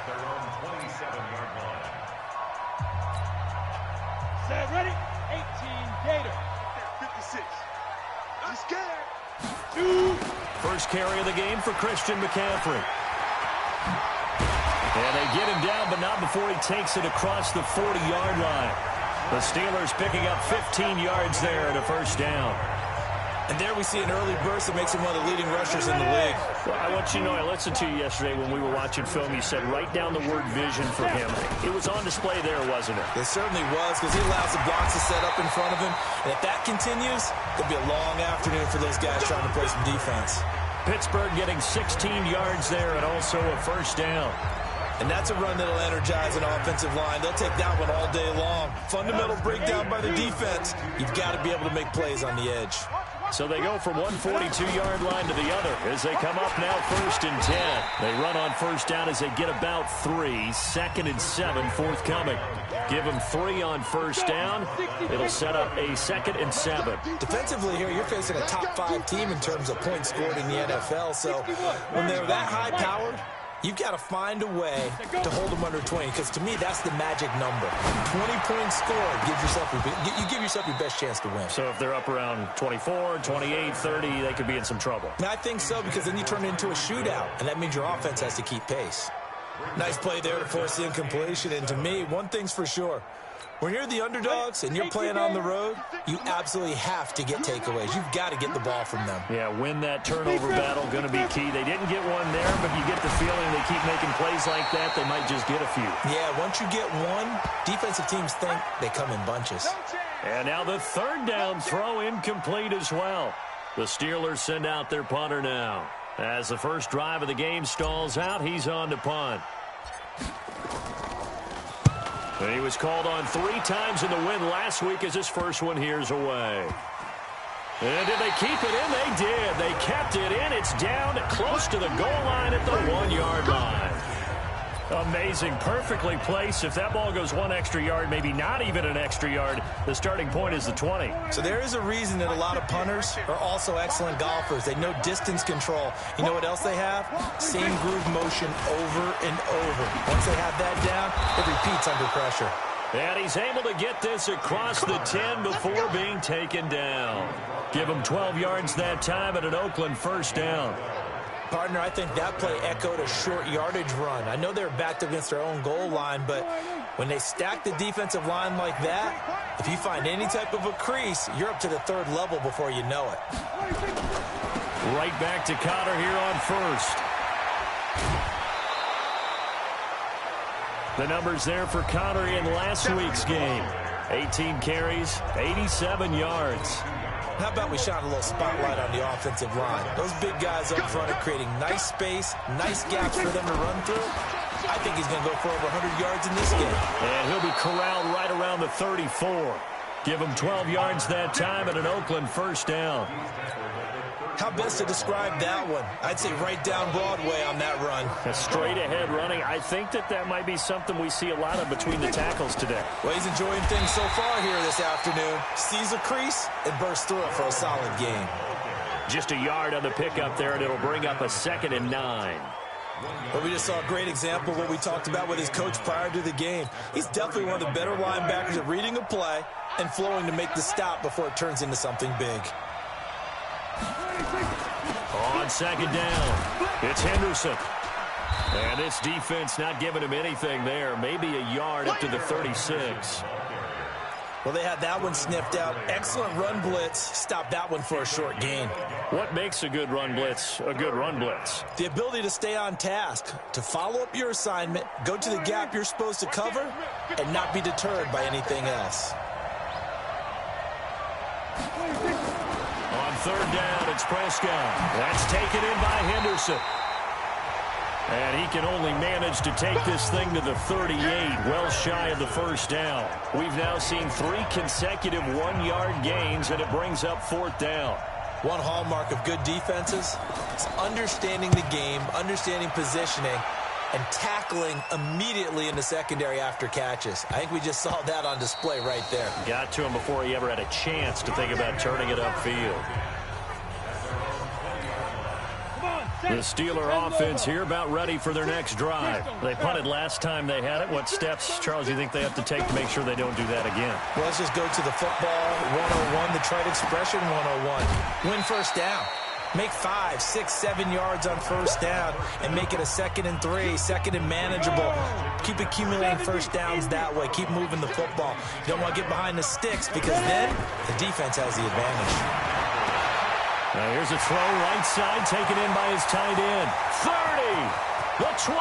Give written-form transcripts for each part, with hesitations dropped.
at their own 27-yard line. Set, ready? 18 Gator. 56. Let's get it. First carry of the game for Christian McCaffrey. And they get him down, but not before he takes it across the 40-yard line. The Steelers picking up 15 yards there and a first down. And there we see an early burst that makes him one of the leading rushers in the league. Well, I want you to know, I listened to you yesterday when we were watching film. You said write down the word vision for him. It was on display there, wasn't it? It certainly was, because he allows the blocks to set up in front of him. And if that continues, it'll be a long afternoon for those guys trying to play some defense. Pittsburgh getting 16 yards there and also a first down. And that's a run that'll energize an offensive line. They'll take that one all day long. Fundamental breakdown by the defense. You've got to be able to make plays on the edge. So they go from one 42-yard line to the other as they come up now 1st and 10. They run on first down as they get about 3. 2nd and 7 forthcoming. Give them 3 on first down. It'll set up a 2nd and 7. Defensively here, you're facing a top 5 team in terms of points scored in the NFL. So when they're that high-powered, you've got to find a way to hold them under 20, because to me, that's the magic number. 20 points scored, you give yourself your best chance to win. So if they're up around 24, 28, 30, they could be in some trouble. I think so, because then you turn it into a shootout, and that means your offense has to keep pace. Nice play there to force the incompletion, and to me, one thing's for sure. When you're the underdogs and you're playing on the road, you absolutely have to get takeaways. You've got to get the ball from them. Yeah, win that turnover battle, going to be key. They didn't get one there, but you get the feeling they keep making plays like that, they might just get a few. Yeah, once you get one, defensive teams think they come in bunches. And now the 3rd down throw incomplete as well. The Steelers send out their punter now. As the first drive of the game stalls out, he's on to punt. And he was called on 3 times in the win last week as his first one here's away. And did they keep it in? They did. They kept it in. It's down close to the goal line at the 1-yard line. Amazing. Perfectly placed. If that ball goes 1 extra yard, maybe not even an extra yard, the starting point is the 20. So there is a reason that a lot of punters are also excellent golfers. They know distance control. You know what else they have? Same groove motion over and over. Once they have that down, it repeats under pressure. And he's able to get this across the 10 before being taken down. Give him 12 yards that time at an Oakland first down. Partner, I think that play echoed a short yardage run. I know they're backed against their own goal line, but when they stack the defensive line like that, if you find any type of a crease, you're up to the 3rd level before you know it. Right back to Conner here on first. The numbers there for Conner in last week's game. 18 carries, 87 yards. How about we shine a little spotlight on the offensive line? Those big guys up front are creating nice space, nice gaps for them to run through. I think he's going to go for over 100 yards in this game. And he'll be corralled right around the 34. Give him 12 yards that time at an Oakland first down. How best to describe that one? I'd say right down Broadway on that run. A straight ahead running. I think that might be something we see a lot of between the tackles today. Well, he's enjoying things so far here this afternoon. Sees a crease and bursts through it for a solid gain. Just a yard on the pickup there, and it'll bring up a 2nd and 9. But we just saw a great example of what we talked about with his coach prior to the game. He's definitely one of the better linebackers at reading a play and flowing to make the stop before it turns into something big. On 2nd down, it's Henderson. And this defense not giving him anything there. Maybe a yard up to the 36. Well, they had that one sniffed out. Excellent run blitz. Stopped that one for a short gain. What makes a good run blitz a good run blitz? The ability to stay on task, to follow up your assignment, go to the gap you're supposed to cover, and not be deterred by anything else. On 3rd down, it's Prescott. That's taken in by Henderson. And he can only manage to take this thing to the 38, well shy of the first down. We've now seen 3 consecutive 1-yard gains, and it brings up 4th down. One hallmark of good defenses is understanding the game, understanding positioning, and tackling immediately in the secondary after catches. I think we just saw that on display right there. Got to him before he ever had a chance to think about turning it upfield. The Steeler offense here about ready for their next drive. They punted last time they had it. What steps, Charles, do you think they have to take to make sure they don't do that again? Well, let's just go to the football 101, the trade expression 101. Win first down. Make 5, 6, 7 yards on first down and make it a 2nd and 3, 2nd and manageable. Keep accumulating first downs that way. Keep moving the football. You don't want to get behind the sticks because then the defense has the advantage. Now here's a throw right side taken in by his tight end. 30, the 20,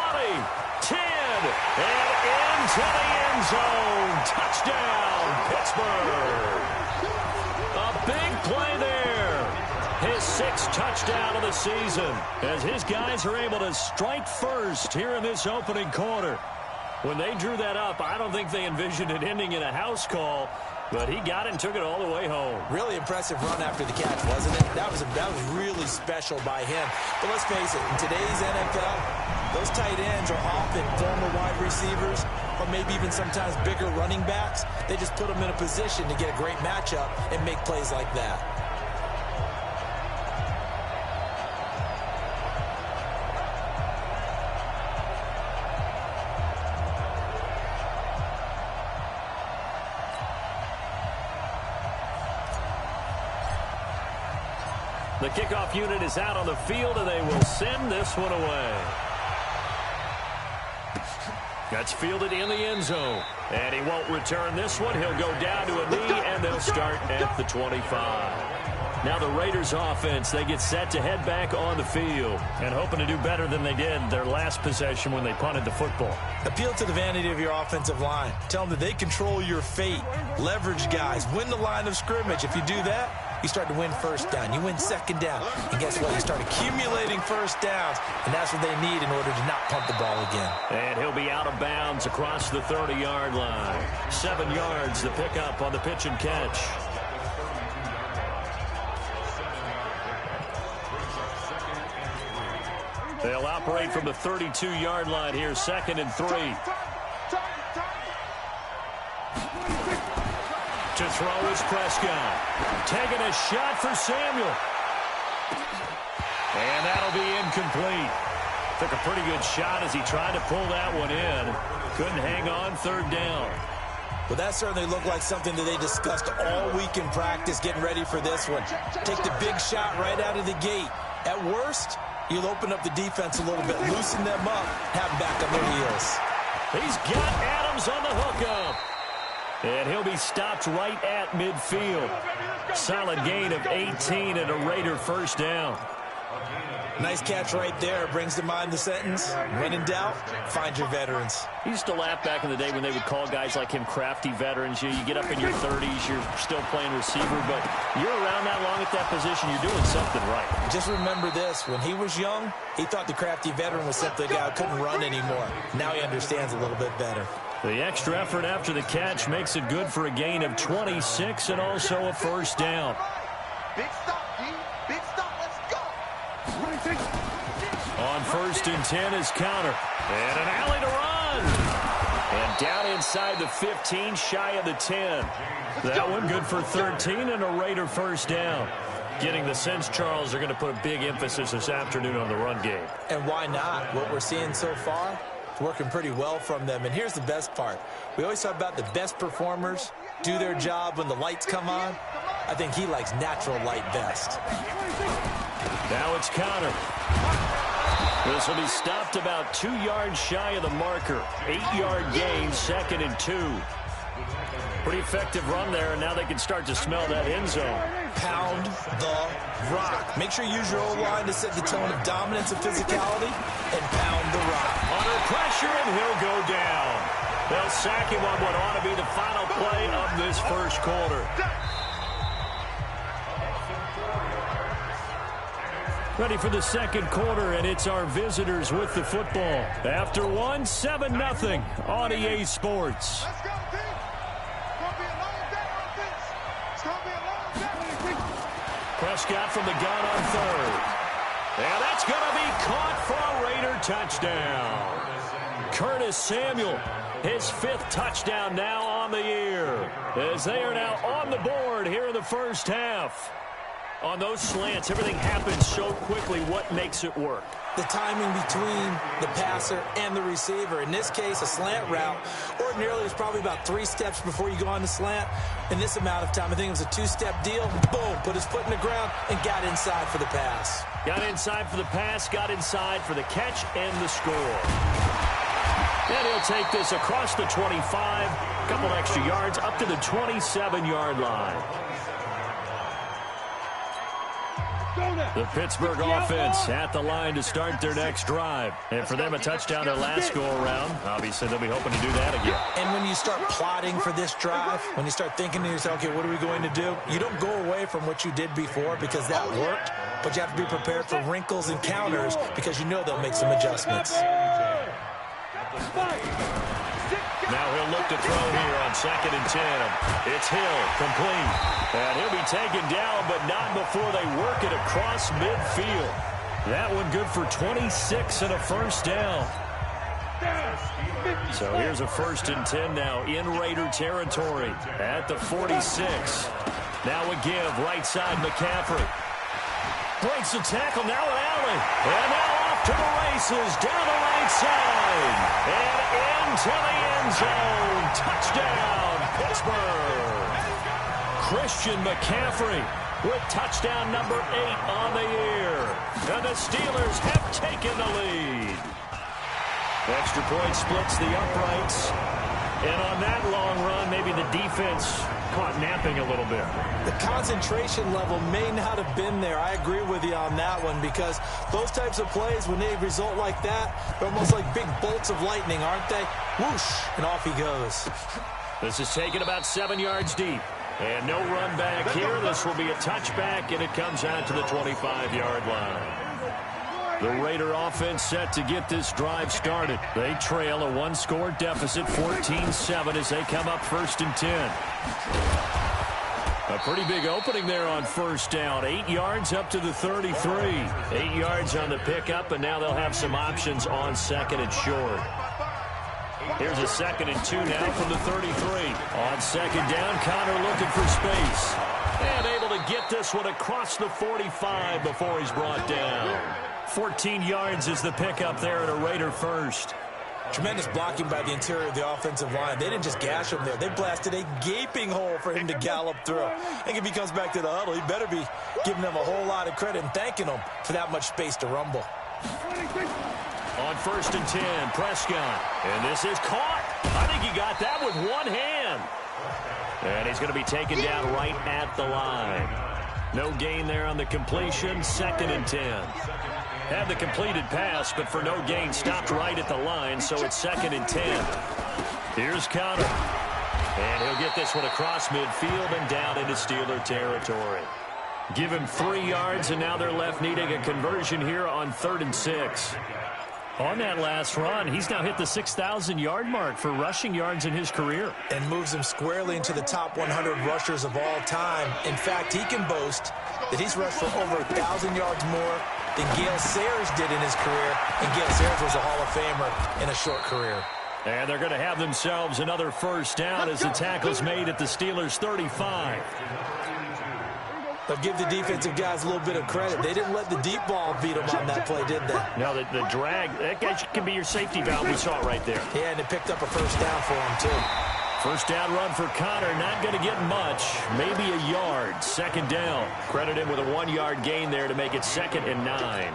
10, and into the end zone. Touchdown, Pittsburgh. A big play there. His 6th touchdown of the season as his guys are able to strike first here in this opening quarter. When they drew that up, I don't think they envisioned it ending in a house call, but he got it and took it all the way home. Really impressive run after the catch, wasn't it? That was really special by him. But let's face it, in today's NFL, those tight ends are often former wide receivers or maybe even sometimes bigger running backs. They just put them in a position to get a great matchup and make plays like that. The kickoff unit is out on the field, and they will send this one away. That's fielded in the end zone. And he won't return this one. He'll go down to a knee, and they'll start at the 25. Now the Raiders offense, they get set to head back on the field and hoping to do better than they did their last possession when they punted the football. Appeal to the vanity of your offensive line. Tell them that they control your fate. Leverage guys. Win the line of scrimmage. If you do that, you start to win first down. You win second down. And guess what? You start accumulating first downs. And that's what they need in order to not punt the ball again. And he'll be out of bounds across the 30-yard line. 7 yards, the pickup on the pitch and catch. They'll operate from the 32-yard line here, 2nd and 3. To throw is Prescott. Taking a shot for Samuel. And that'll be incomplete. Took a pretty good shot as he tried to pull that one in. Couldn't hang on, 3rd down. Well, that certainly looked like something that they discussed all week in practice, getting ready for this one. Take the big shot right out of the gate. At worst, you'll open up the defense a little bit, loosen them up, have them back on their heels. He's got Adams on the hookup. And he'll be stopped right at midfield. Solid gain of 18 and a Raider first down. Nice catch right there. Brings to mind the sentence, when in doubt, find your veterans. He used to laugh back in the day when they would call guys like him crafty veterans. You get up in your 30s, you're still playing receiver, but you're around that long at that position, you're doing something right. Just remember this, when he was young, he thought the crafty veteran was simply a guy who couldn't run anymore. Now he understands a little bit better. The extra effort after the catch makes it good for a gain of 26 and also a first down. Big stop, D. Big stop. Let's go. On 1st and 10 is Counter. And an alley to run. And down inside the 15, shy of the 10. That one good for 13 and a Raider first down. Getting the sense, Charles, they're going to put a big emphasis this afternoon on the run game. And why not? What we're seeing so far, it's working pretty well from them. And here's the best part. We always talk about the best performers do their job when the lights come on. I think he likes natural light best. Now it's Counter. This will be stopped about 2 yards shy of the marker. 8-yard gain, 2nd and 2. Pretty effective run there, and now they can start to smell that end zone. Pound the rock. Make sure you use your O-line to set the tone of dominance and physicality, and pound the rock. Under pressure, and he'll go down. They'll sack him on what ought to be the final play of this first quarter. Ready for the second quarter, and it's our visitors with the football. After one, 7-0 on EA Sports. Let's go, D. It's going to be a long day on this. It's going to be a long day. Prescott from the gun on 3rd. And that's going to be caught for a Raider touchdown. Curtis Samuel, his 5th touchdown now on the year, as they are now on the board here in the first half. On those slants, everything happens so quickly. What makes it work? The timing between the passer and the receiver. In this case, a slant route, ordinarily it's probably about 3 steps before you go on the slant. In this amount of time, I think it was a 2-step deal. Boom, put his foot in the ground and got inside for the pass. Got inside for the pass, got inside for the catch and the score. And he'll take this across the 25, a couple extra yards up to the 27-yard line. The Pittsburgh offense at the line to start their next drive. And for them, a touchdown their last go-around. Obviously, they'll be hoping to do that again. And when you start plotting for this drive, when you start thinking to yourself, okay, what are we going to do? You don't go away from what you did before because that worked, but you have to be prepared for wrinkles and counters because you know they'll make some adjustments. Now he'll look to throw here on 2nd and 10. It's Hill, complete. And he'll be taken down, but not before they work it across midfield. That one good for 26 and a first down. So here's a 1st and 10 now in Raider territory at the 46. Now a give, right side, McCaffrey. Breaks the tackle, now an alley. And now off to the races, down the right side. And into the end zone. Touchdown, Pittsburgh. Christian McCaffrey with touchdown number 8 on the year. And the Steelers have taken the lead. Extra point splits the uprights. And on that long run, maybe the defense caught napping a little bit. The concentration level may not have been there. I agree with you on that one because those types of plays, when they result like that, they're almost like big bolts of lightning, aren't they? Whoosh, and off he goes. This is taken about 7 yards deep. And no run back here. This will be a touchback, and it comes out to the 25-yard line. The Raider offense set to get this drive started. They trail a 1-score deficit, 14-7, as they come up 1st and 10. A pretty big opening there on 1st down. 8 yards up to the 33. 8 yards on the pickup, and now they'll have some options on 2nd and short. Here's a 2nd and 2 now from the 33. On 2nd down, Connor looking for space. And able to get this one across the 45 before he's brought down. 14 yards is the pickup there at a Raider first. Tremendous blocking by the interior of the offensive line. They didn't just gash him there. They blasted a gaping hole for him to gallop through. I think if he comes back to the huddle, he better be giving them a whole lot of credit and thanking them for that much space to rumble. On 1st and 10, Prescott. And this is caught. I think he got that with one hand. And he's going to be taken down right at the line. No gain there on the completion. 2nd and 10. Had the completed pass, but for no gain, stopped right at the line, so it's 2nd and 10. Here's Connor. And he'll get this one across midfield and down into Steeler territory. Give him 3 yards, and now they're left needing a conversion here on 3rd and 6. On that last run, he's now hit the 6,000-yard mark for rushing yards in his career. And moves him squarely into the top 100 rushers of all time. In fact, he can boast that he's rushed for over 1,000 yards more than Gale Sayers did in his career. And Gale Sayers was a Hall of Famer in a short career. And they're going to have themselves another 1st down as the tackle's made at the Steelers' 35. They'll give the defensive guys a little bit of credit. They didn't let the deep ball beat them on that play, did they? No, the drag, that can be your safety valve. We saw it right there. Yeah, and it picked up a 1st down for him, too. 1st down run for Connor. Not going to get much. Maybe a yard. 2nd down. Credit him with a 1-yard gain there to make it 2nd and 9.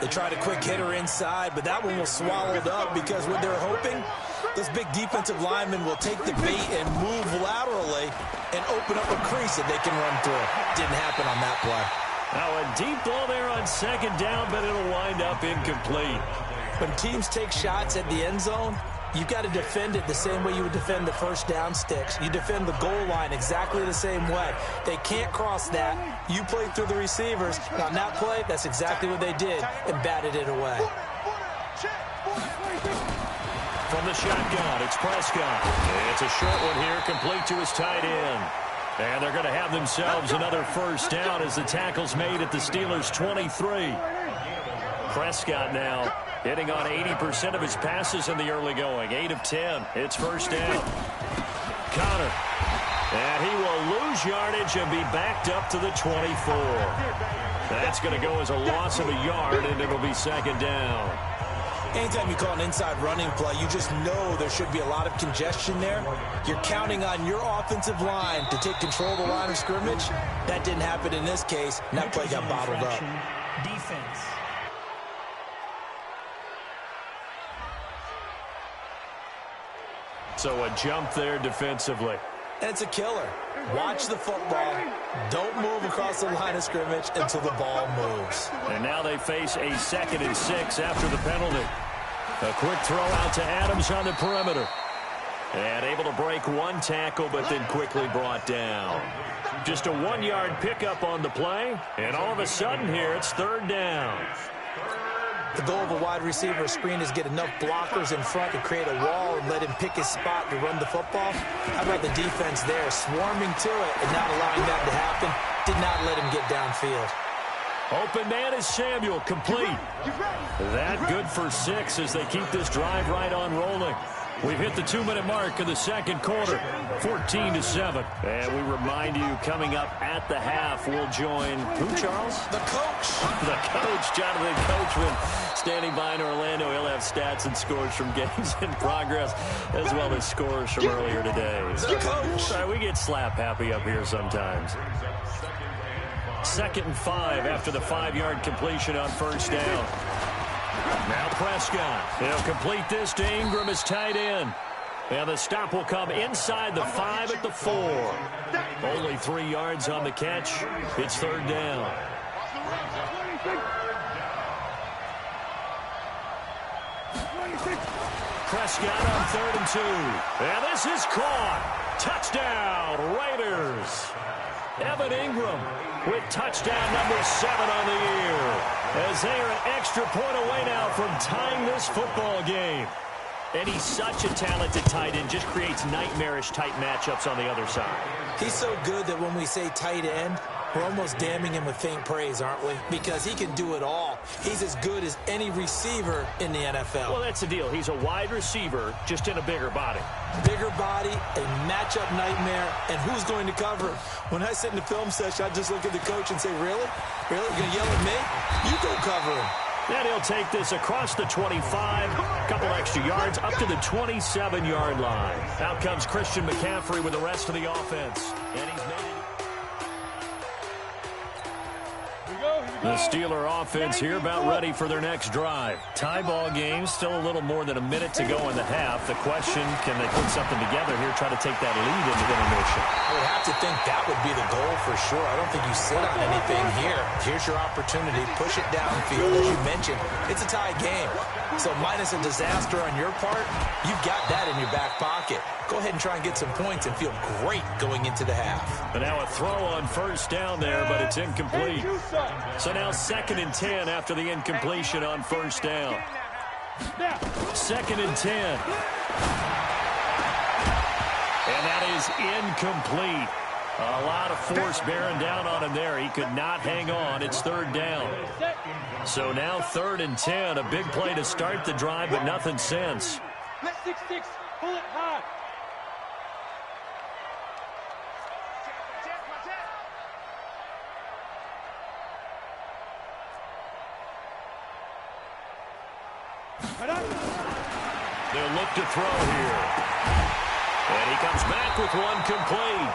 They tried a quick hitter inside, but that one was swallowed up because what they're hoping, those big defensive linemen will take the bait and move laterally and open up a crease that they can run through. Didn't happen on that play. Now a deep ball there on 2nd down, but it'll wind up incomplete. When teams take shots at the end zone, you've got to defend it the same way you would defend the 1st down sticks. You defend the goal line exactly the same way. They can't cross that. You play through the receivers. And on that play, that's exactly what they did and batted it away. From the shotgun, it's Prescott. It's a short one here, complete to his tight end. And they're going to have themselves another 1st down as the tackle's made at the Steelers' 23. Prescott now hitting on 80% of his passes in the early going. 8 of 10. It's 1st down. Connor. And he will lose yardage and be backed up to the 24. That's going to go as a loss of a yard, and it'll be second down. Anytime you call an inside running play, you just know there should be a lot of congestion there. You're counting on your offensive line to take control of the line of scrimmage. That didn't happen in this case, and that play got bottled up. Defense. So a jump there defensively. And it's a killer. Watch the football. Don't move across the line of scrimmage until the ball moves. And now they face a 2nd and 6 after the penalty. A quick throw out to Adams on the perimeter. And able to break one tackle, but then quickly brought down. Just a 1-yard pickup on the play. And all of a sudden here, it's 3rd down. The goal of a wide receiver screen is get enough blockers in front to create a wall and let him pick his spot to run the football. How about the defense there, swarming to it and not allowing that to happen? Did not let him get downfield. Open man is Samuel, complete. That good for 6 as they keep this drive right on rolling. We've hit the 2-minute mark of the second quarter, 14-7. And we remind you, coming up at the half, we'll join who, Charles? The coach. The coach, Jonathan Coachman, standing by in Orlando. He'll have stats and scores from games in progress, as well as scores from earlier today. The coach. Sorry, we get slap happy up here sometimes. 2nd and 5 after the 5-yard completion on first down. Now Prescott. He'll complete this to Ingram as tight end. And the stop will come inside the 5 at the 4. Only 3 yards on the catch. It's 3rd down. Prescott on 3rd and 2. And this is caught. Touchdown, Raiders. Evan Ingram with touchdown number 7 on the year, as they are an extra point away now from tying this football game. And he's such a talented tight end, just creates nightmarish tight matchups on the other side. He's so good that when we say tight end, we're almost damning him with faint praise, aren't we? Because he can do it all. He's as good as any receiver in the NFL. Well, that's the deal. He's a wide receiver, just in a bigger body. Bigger body, a matchup nightmare, and who's going to cover? When I sit in the film session, I just look at the coach and say, really? Really? You're going to yell at me? You go cover him. Then he'll take this across the 25, a couple extra yards, up to the 27-yard line. Out comes Christian McCaffrey with the rest of the offense. And he's made it. The Steeler offense here about ready for their next drive. Tie ball game, still a little more than a minute to go in the half. The question, can they put something together here, try to take that lead into intermission? I would have to think that would be the goal for sure. I don't think you sit on anything here. Here's your opportunity. Push it downfield. As you mentioned, it's a tie game. So minus a disaster on your part, you've got that in your back pocket. Go ahead and try and get some points and feel great going into the half. But now a throw on first down there, but it's incomplete. So now 2nd and 10 after the incompletion on first down. 2nd and 10. And that is incomplete. A lot of force bearing down on him there. He could not hang on. It's 3rd down. So now 3rd and 10. A big play to start the drive, but nothing since. Let 6-6 pull it high. They'll look to throw here. And he comes back with one complete.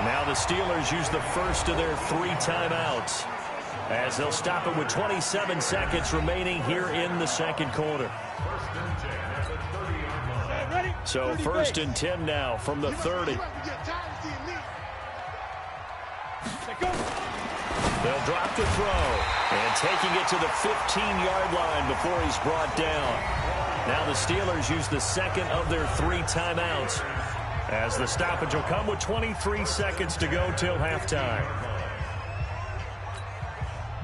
Now the Steelers use the first of their 3 timeouts, as they'll stop it with 27 seconds remaining here in the second quarter. So 1st and 10 now from the 30. They'll drop the throw. And taking it to the 15-yard line before he's brought down. Now the Steelers use the 2nd of their 3 timeouts, as the stoppage will come with 23 seconds to go till halftime.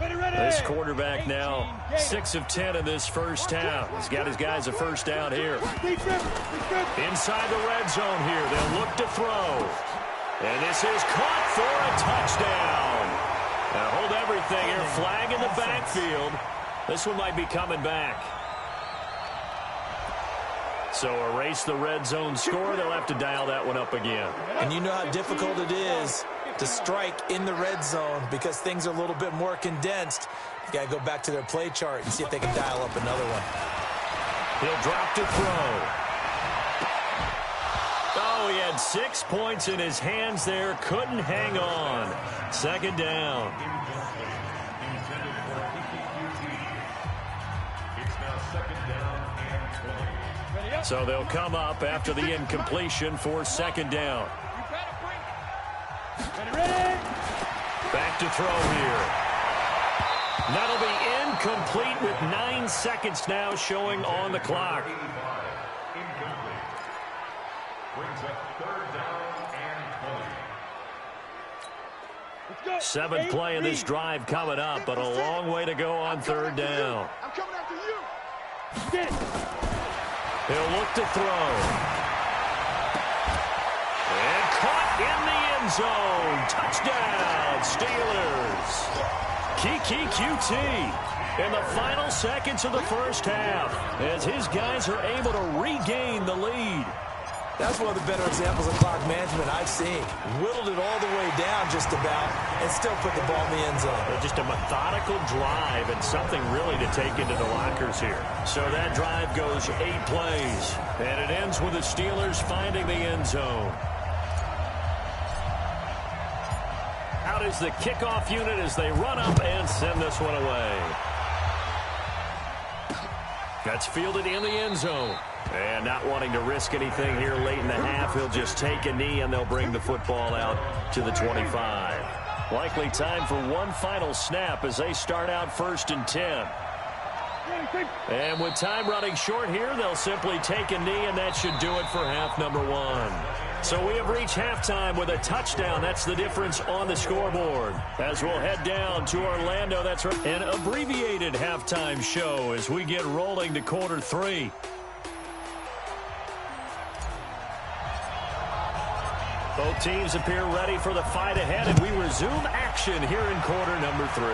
This quarterback now 6 of 10 in this first half. He's got his guys a first down here. Inside the red zone here. They'll look to throw. And this is caught for a touchdown. Now hold everything here. Flag in the backfield. This one might be coming back. So erase the red zone score. They'll have to dial that one up again. And you know how difficult it is to strike in the red zone because things are a little bit more condensed. You got to go back to their play chart and see if they can dial up another one. He'll drop to throw. Oh, he had 6 points in his hands there. Couldn't hang on. Second down. So they'll come up after the incompletion for second down. Back to throw here. That'll be incomplete with 9 seconds now showing on the clock. Brings up third down and 20. 7th play of this drive coming up, but a long way to go on third down. I'm coming after you. He'll look to throw. And caught in the end zone. Touchdown, Steelers. Keke Coutee in the final seconds of the first half as his guys are able to regain the lead. That's one of the better examples of clock management I've seen. Whittled it all the way down just about and still put the ball in the end zone. Just a methodical drive and something really to take into the lockers here. So that drive goes 8 plays, and it ends with the Steelers finding the end zone. Out is the kickoff unit as they run up and send this one away. That's fielded in the end zone. And not wanting to risk anything here late in the half, he'll just take a knee and they'll bring the football out to the 25. Likely time for one final snap as they start out 1st and 10. And with time running short here, they'll simply take a knee, and that should do it for half number 1. So we have reached halftime with a touchdown. That's the difference on the scoreboard. As we'll head down to Orlando, that's an abbreviated halftime show as we get rolling to quarter 3. Both teams appear ready for the fight ahead, and we resume action here in quarter number 3.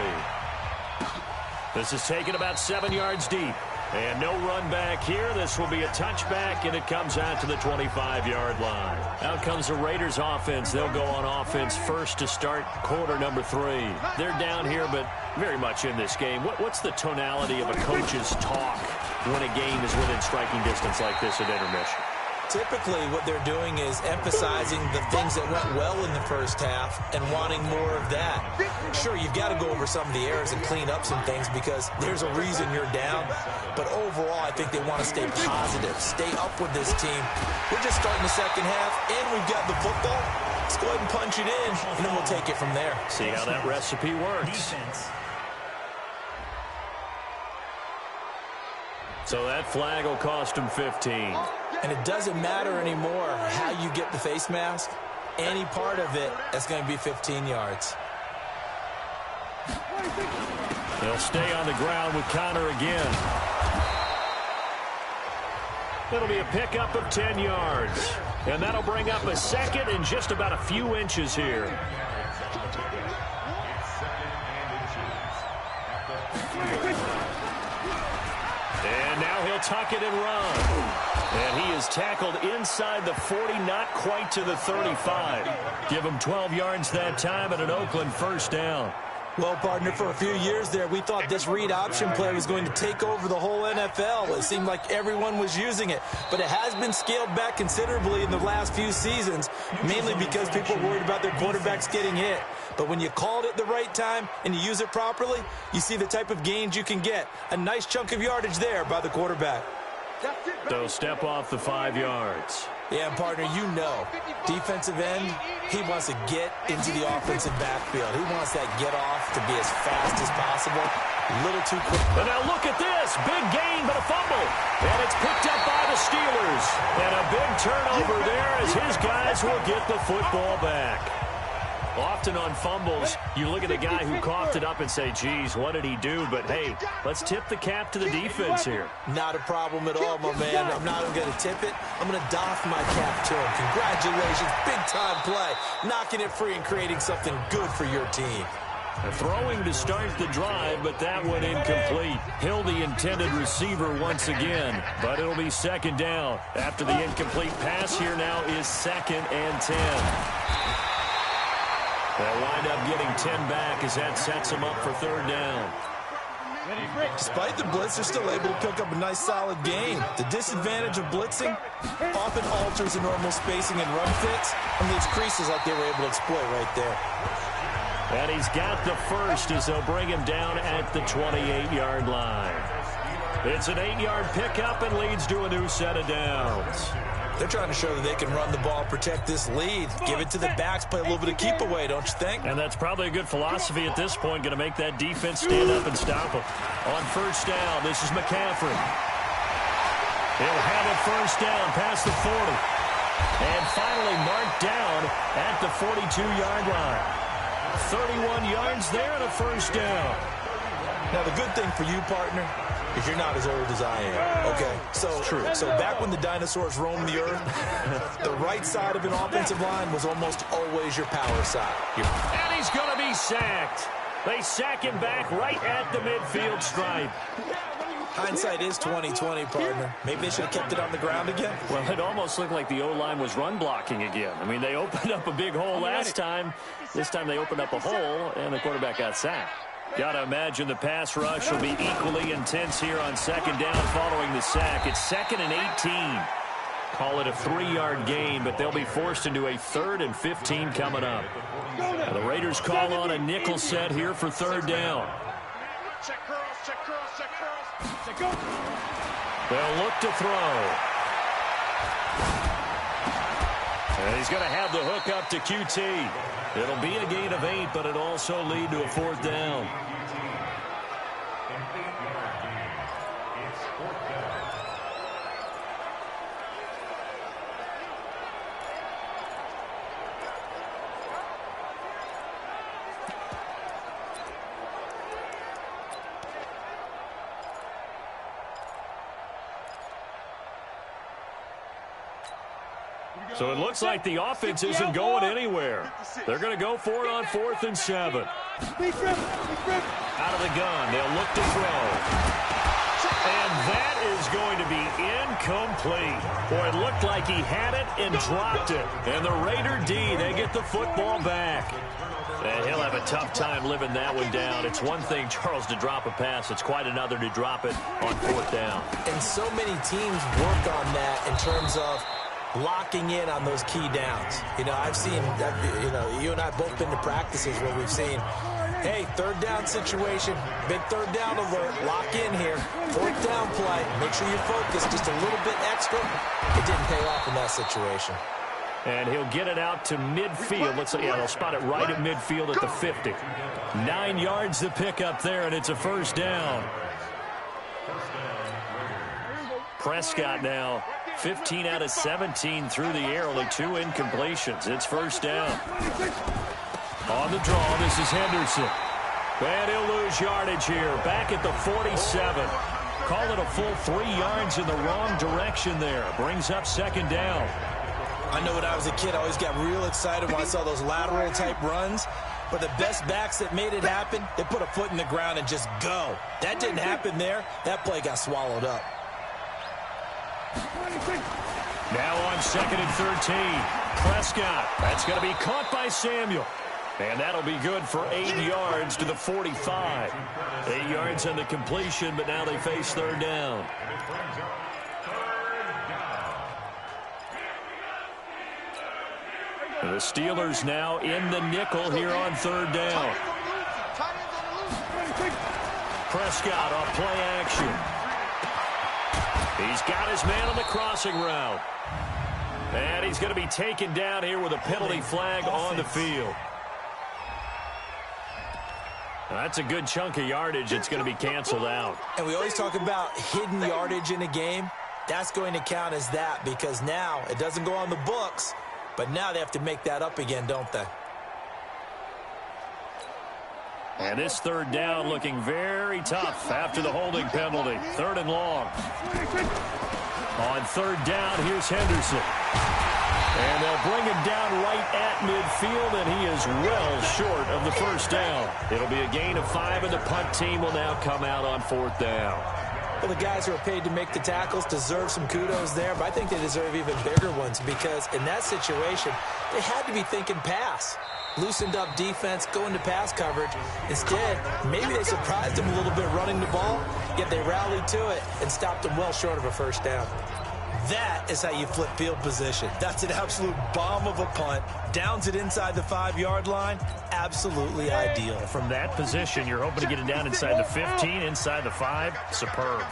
This is taken about 7 yards deep. And no run back here. This will be a touchback, and it comes out to the 25-yard line. Out comes the Raiders offense. They'll go on offense first to start quarter number 3. They're down here, but very much in this game. What's the tonality of a coach's talk when a game is within striking distance like this at intermission? Typically, what they're doing is emphasizing the things that went well in the first half and wanting more of that. Sure, you've got to go over some of the errors and clean up some things because there's a reason you're down. But overall, I think they want to stay positive, stay up with this team. We're just starting the second half, and we've got the football. Let's go ahead and punch it in, and then we'll take it from there. See how that recipe works. So that flag will cost him 15. And it doesn't matter anymore how you get the face mask. Any part of it is going to be 15 yards. They'll stay on the ground with Connor again. It'll be a pickup of 10 yards. And that'll bring up a second and just about a few inches here. And now he'll tuck it and run. And he is tackled inside the 40, not quite to the 35. Give him 12 yards that time and an Oakland first down. Well, partner, for a few years there, we thought this read option play was going to take over the whole NFL. It seemed like everyone was using it. But it has been scaled back considerably in the last few seasons, mainly because people are worried about their quarterbacks getting hit. But when you called it the right time and you use it properly, you see the type of gains you can get. A nice chunk of yardage there by the quarterback. They'll step off the 5 yards. Yeah, partner, you know, defensive end, he wants to get into the offensive backfield. He wants that get off to be as fast as possible. A little too quick. And now look at this. Big gain, but a fumble. And it's picked up by the Steelers. And a big turnover there as his guys will get the football back. Often on fumbles, you look at the guy who coughed it up and say, geez, what did he do? But, hey, let's tip the cap to the defense here. Not a problem at all, my man. I'm not even going to tip it. I'm going to doff my cap to him. Congratulations. Big-time play. Knocking it free and creating something good for your team. Throwing to start the drive, but that one incomplete. Hill, the intended receiver once again, but it'll be second down. After the incomplete pass, here now is 2nd and 10. They'll wind up getting 10 back as that sets them up for third down. Despite the blitz, they're still able to pick up a nice, solid gain. The disadvantage of blitzing often alters the normal spacing and run fits, and leaves creases like they were able to exploit right there. And he's got the first as they'll bring him down at the 28-yard line. It's an 8-yard pickup and leads to a new set of downs. They're trying to show that they can run the ball, protect this lead, give it to the backs, play a little bit of keep away, don't you think? And that's probably a good philosophy at this point, going to make that defense stand up and stop them. On first down, this is McCaffrey. He'll have a first down past the 40. And finally marked down at the 42-yard line. 31 yards there and a first down. Now, the good thing for you, partner, is you're not as old as I am, okay? So back when the dinosaurs roamed the earth, the right side of an offensive line was almost always your power side. And he's going to be sacked. They sack him back right at the midfield stripe. Hindsight is 20/20, partner. Maybe they should have kept it on the ground again. Well, it almost looked like the O-line was run blocking again. I mean, they opened up a big hole last time. This time they opened up a hole, and the quarterback got sacked. Got to imagine the pass rush will be equally intense here on second down following the sack. It's 2nd and 18. Call it a 3-yard gain, but they'll be forced into a 3rd and 15 coming up. Now, the Raiders call on a nickel set here for third down. Check curls, check curls, check curls. Check go. They'll look to throw. And he's going to have the hook up to QT. It'll be a gain of 8, but it'll also lead to a 4th down. So it looks like the offense isn't going anywhere. They're going to go for it on 4th and 7. Out of the gun, they'll look to throw. And that is going to be incomplete. Boy, it looked like he had it and dropped it. And the Raider D, they get the football back. And he'll have a tough time living that one down. It's one thing, Charles, to drop a pass. It's quite another to drop it on 4th down. And so many teams work on that in terms of locking in on those key downs. You know, I've seen, you and I both been to practices where we've seen, hey, 3rd down situation, big 3rd down alert, lock in here, 4th down play, make sure you're focused just a little bit extra. It didn't pay off in that situation. And he'll get it out to midfield. They'll spot it right at midfield at the 50. 9 yards to pick up there, and it's a first down. Prescott now 15 out of 17 through the air, only 2 incompletions. It's first down. On the draw, this is Henderson. And he'll lose yardage here, back at the 47. Call it a full 3 yards in the wrong direction there. Brings up second down. I know when I was a kid, I always got real excited when I saw those lateral-type runs. But the best backs that made it happen, they put a foot in the ground and just go. That didn't happen there. That play got swallowed up. Now on 2nd and 13. Prescott. That's going to be caught by Samuel. And that'll be good for 8 yards to the 45. 8 yards on the completion, but now they face third down. The Steelers now in the nickel here on third down. Prescott off play action. He's got his man on the crossing route. And he's going to be taken down here with a penalty flag on the field. That's a good chunk of yardage. It's going to be canceled out. And we always talk about hidden yardage in a game. That's going to count as that because now it doesn't go on the books, but now they have to make that up again, don't they? And this third down looking very tough after the holding penalty. 3rd and long. On third down, here's Henderson. And they'll bring him down right at midfield, and he is well short of the first down. It'll be a gain of 5, and the punt team will now come out on 4th down. Well, the guys who are paid to make the tackles deserve some kudos there, but I think they deserve even bigger ones because in that situation, they had to be thinking pass. Loosened up defense, going to pass coverage. Instead, maybe they surprised them a little bit running the ball, yet they rallied to it and stopped them well short of a first down. That is how you flip field position. That's an absolute bomb of a punt. Downs it inside the 5-yard line. Absolutely ideal. From that position, you're hoping to get it down inside the 15, inside the 5. Superb.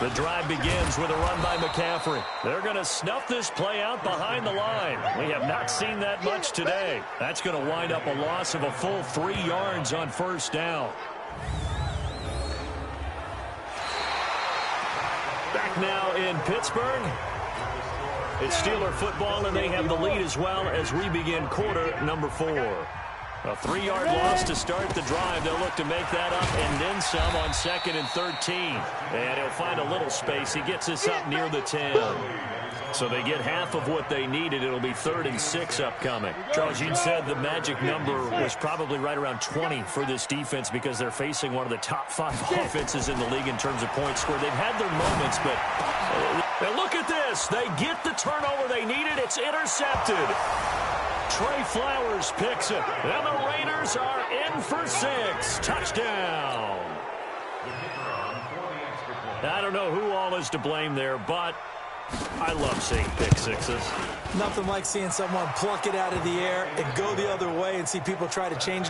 The drive begins with a run by McCaffrey. They're going to snuff this play out behind the line. We have not seen that much today. That's going to wind up a loss of a full 3 yards on first down. Back now in Pittsburgh. It's Steeler football, and they have the lead as well as we begin quarter number 4. A 3-yard loss to start the drive. They'll look to make that up and then some on 2nd and 13. And he'll find a little space. He gets this up near the 10. So they get half of what they needed. It'll be 3rd and 6 upcoming. Charles, you said the magic number was probably right around 20 for this defense because they're facing one of the top 5 offenses in the league in terms of points scored. They've had their moments, but look at this. They get the turnover they needed. It's intercepted. Trey Flowers picks it. And the Raiders are in for 6. Touchdown. I don't know who all is to blame there, but I love seeing pick sixes. Nothing like seeing someone pluck it out of the air and go the other way and see people try to change